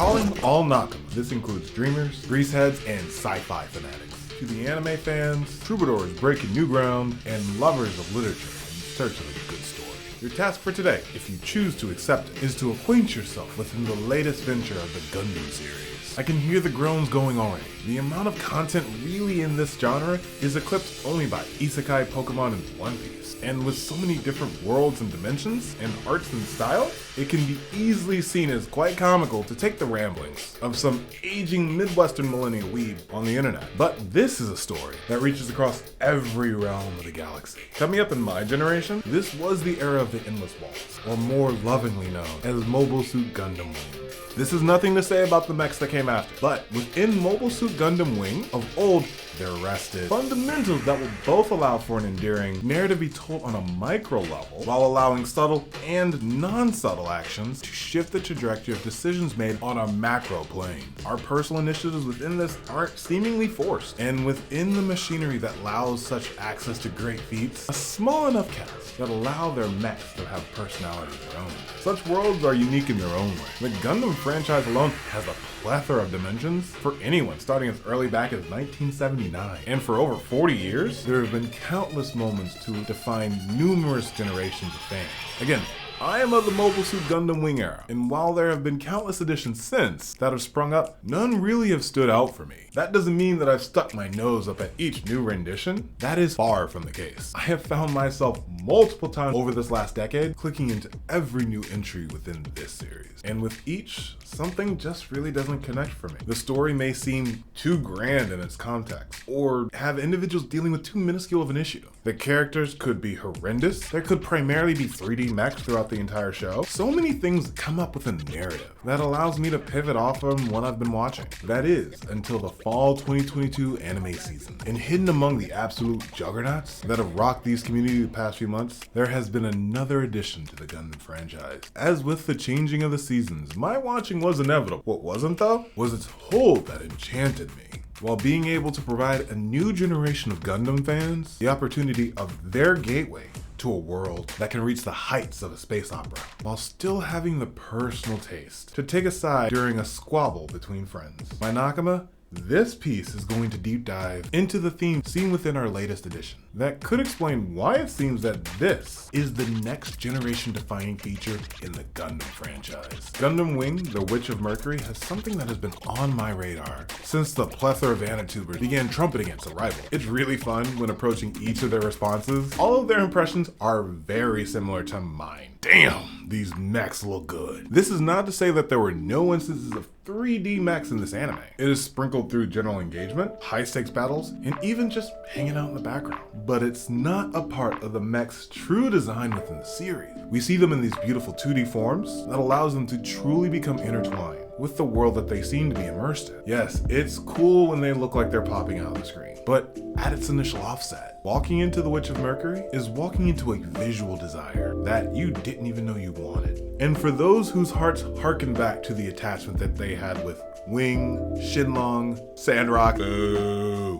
calling all Nakama. This includes dreamers, greaseheads, and sci-fi fanatics. To the anime fans, troubadours breaking new ground, and lovers of literature in search of a good story. Your task for today, if you choose to accept it, is to acquaint yourself within the latest venture of the Gundam series. I can hear the groans going already. The amount of content really in this genre is eclipsed only by Isekai, Pokemon, and One Piece. And with so many different worlds and dimensions, and arts and styles, it can be easily seen as quite comical to take the ramblings of some aging Midwestern millennial weeb on the internet. But this is a story that reaches across every realm of the galaxy. Coming up in my generation, this was the era of the Endless Waltz, or more lovingly known as Mobile Suit Gundam Wing. This is nothing to say about the mechs that came after, but within Mobile Suit Gundam Wing of old, there rested fundamentals that will both allow for an endearing narrative to be told on a micro level, while allowing subtle and non-subtle actions to shift the trajectory of decisions made on a macro plane. Our personal initiatives within this aren't seemingly forced, and within the machinery that allows such access to great feats, a small enough cast that allow their mechs to have personality of their own. Such worlds are unique in their own way. The Gundam franchise alone has a plethora of dimensions for anyone starting as early back as 1979. And for over 40 years, there have been countless moments to define numerous generations of fans. Again, I am of the Mobile Suit Gundam Wing era, and while there have been countless editions since that have sprung up, none really have stood out for me. That doesn't mean that I've stuck my nose up at each new rendition. That is far from the case. I have found myself multiple times over this last decade clicking into every new entry within this series. And with each, something just really doesn't connect for me. The story may seem too grand in its context, or have individuals dealing with too minuscule of an issue. The characters could be horrendous. There could primarily be 3D mechs throughout the entire show. So many things come up with a narrative that allows me to pivot off from what I've been watching. That is, until the fall 2022 anime season. And hidden among the absolute juggernauts that have rocked these communities the past few months, there has been another addition to the Gundam franchise. As with the changing of the seasons, my watching was inevitable. What wasn't though, was its hold that enchanted me. While being able to provide a new generation of Gundam fans the opportunity of their gateway to a world that can reach the heights of a space opera, while still having the personal taste to take a side during a squabble between friends. My Nakama, this piece is going to deep dive into the theme seen within our latest edition that could explain why it seems that this is the next generation defining feature in the Gundam franchise. Gundam Wing, the Witch of Mercury, has something that has been on my radar since the plethora of Anitubers began trumpeting its arrival. It's really fun when approaching each of their responses. All of their impressions are very similar to mine. Damn, these mechs look good. This is not to say that there were no instances of 3D mechs in this anime. It is sprinkled through general engagement, high stakes battles, and even just hanging out in the background. But it's not a part of the mech's true design within the series. We see them in these beautiful 2D forms that allows them to truly become intertwined with the world that they seem to be immersed in. Yes, it's cool when they look like they're popping out of the screen, but at its initial offset, walking into the Witch of Mercury is walking into a visual desire that you didn't even know you wanted. And for those whose hearts harken back to the attachment that they had with Wing, Shinlong, Sandrock,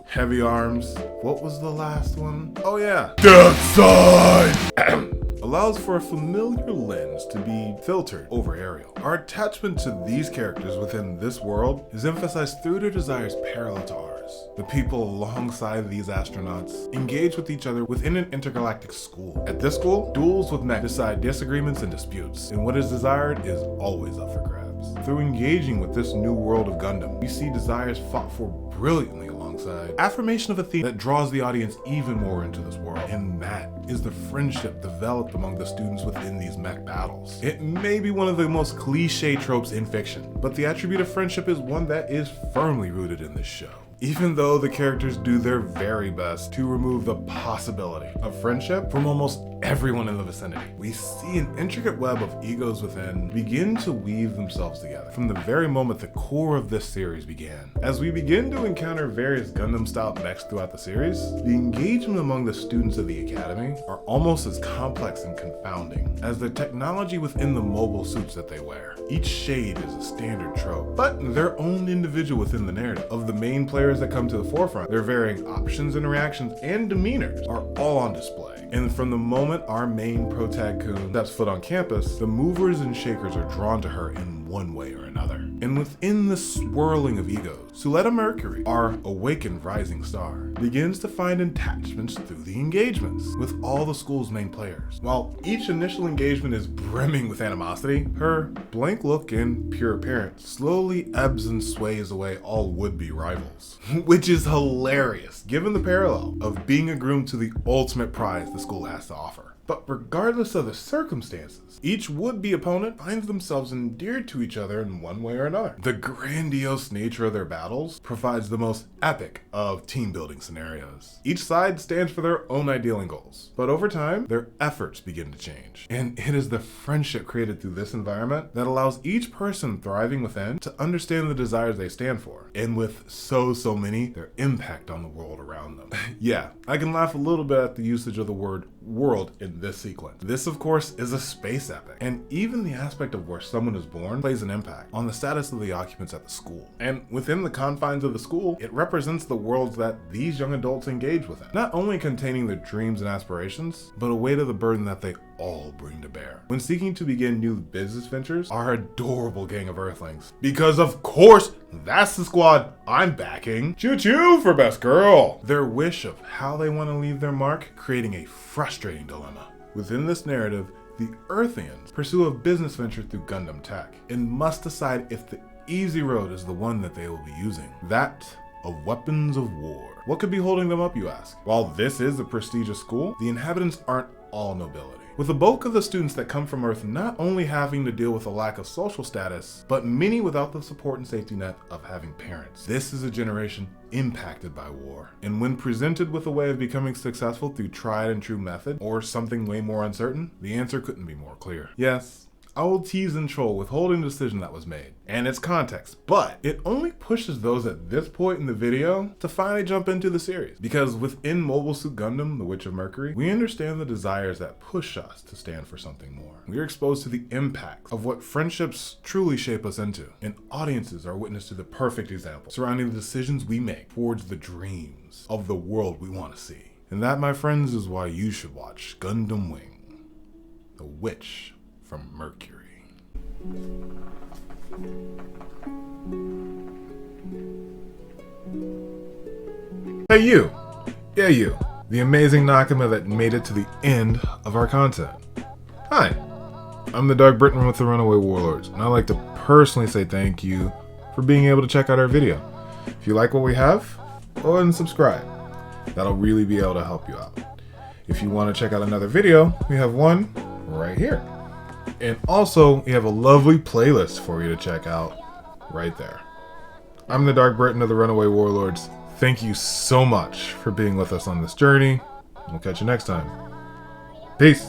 Heavy Arms, what was the last one? Oh yeah, Death Side! Allows for a familiar lens to be filtered over Ariel. Our attachment to these characters within this world is emphasized through their desires parallel to ours. The people alongside these astronauts engage with each other within an intergalactic school. At this school, duels with mech decide disagreements and disputes, and what is desired is always up for grabs. Through engaging with this new world of Gundam, we see desires fought for brilliantly alongside affirmation of a theme that draws the audience even more into this world, and that is the friendship developed among the students within these mech battles. It may be one of the most cliche tropes in fiction, but the attribute of friendship is one that is firmly rooted in this show. Even though the characters do their very best to remove the possibility of friendship from almost everyone in the vicinity, we see an intricate web of egos within begin to weave themselves together from the very moment the core of this series began. As we begin to encounter various Gundam-style mechs throughout the series, the engagement among the students of the Academy are almost as complex and confounding as the technology within the mobile suits that they wear. Each shade is a standard trope, but their own individual within the narrative. Of the main players that come to the forefront, their varying options and reactions and demeanors are all on display. And from the moment our main protag-kun steps foot on campus, the movers and shakers are drawn to her in one way or another. And within the swirling of egos, Suletta Mercury, our awakened rising star, begins to find attachments through the engagements with all the school's main players. While each initial engagement is brimming with animosity, her blank look and pure appearance slowly ebbs and sways away all would-be rivals. Which is hilarious, given the parallel of being a groom to the ultimate prize the school has to offer. But regardless of the circumstances, each would-be opponent finds themselves endeared to each other in one way or another. The grandiose nature of their battles provides the most epic of team-building scenarios. Each side stands for their own ideal and goals, but over time, their efforts begin to change. And it is the friendship created through this environment that allows each person thriving within to understand the desires they stand for, and with so many, their impact on the world around them. Yeah, I can laugh a little bit at the usage of the word world in this sequence. This, of course, is a space epic, and even the aspect of where someone is born plays an impact on the status of the occupants at the school. And within the confines of the school, it represents the worlds that these young adults engage within, not only containing their dreams and aspirations, but a weight of the burden that they all bring to bear when seeking to begin new business ventures. Our adorable gang of Earthlings, because of course that's the squad I'm backing. Choo choo for best girl. Their wish of how they want to leave their mark, creating a frustrating dilemma. Within this narrative, the Earthians pursue a business venture through Gundam tech and must decide if the easy road is the one that they will be using, that of weapons of war. What could be holding them up, you ask? While this is a prestigious school, the inhabitants aren't all nobility, with the bulk of the students that come from Earth not only having to deal with a lack of social status, but many without the support and safety net of having parents. This is a generation impacted by war, and when presented with a way of becoming successful through tried and true method, or something way more uncertain, the answer couldn't be more clear. Yes, I will tease and troll withholding the decision that was made and its context, but it only pushes those at this point in the video to finally jump into the series. Because within Mobile Suit Gundam, The Witch of Mercury, we understand the desires that push us to stand for something more. We are exposed to the impact of what friendships truly shape us into, and audiences are witness to the perfect example surrounding the decisions we make towards the dreams of the world we want to see. And that, my friends, is why you should watch Gundam Wing, The Witch from Mercury. Hey you! Yeah you, the amazing Nakama that made it to the end of our content. Hi, I'm the Dark Briton with the Runaway Warlords, and I'd like to personally say thank you for being able to check out our video. If you like what we have, go ahead and subscribe. That'll really be able to help you out. If you want to check out another video, we have one right here. And also, we have a lovely playlist for you to check out right there. I'm the Dark Briton of the Runaway Warlords. Thank you so much for being with us on this journey. We'll catch you next time. Peace.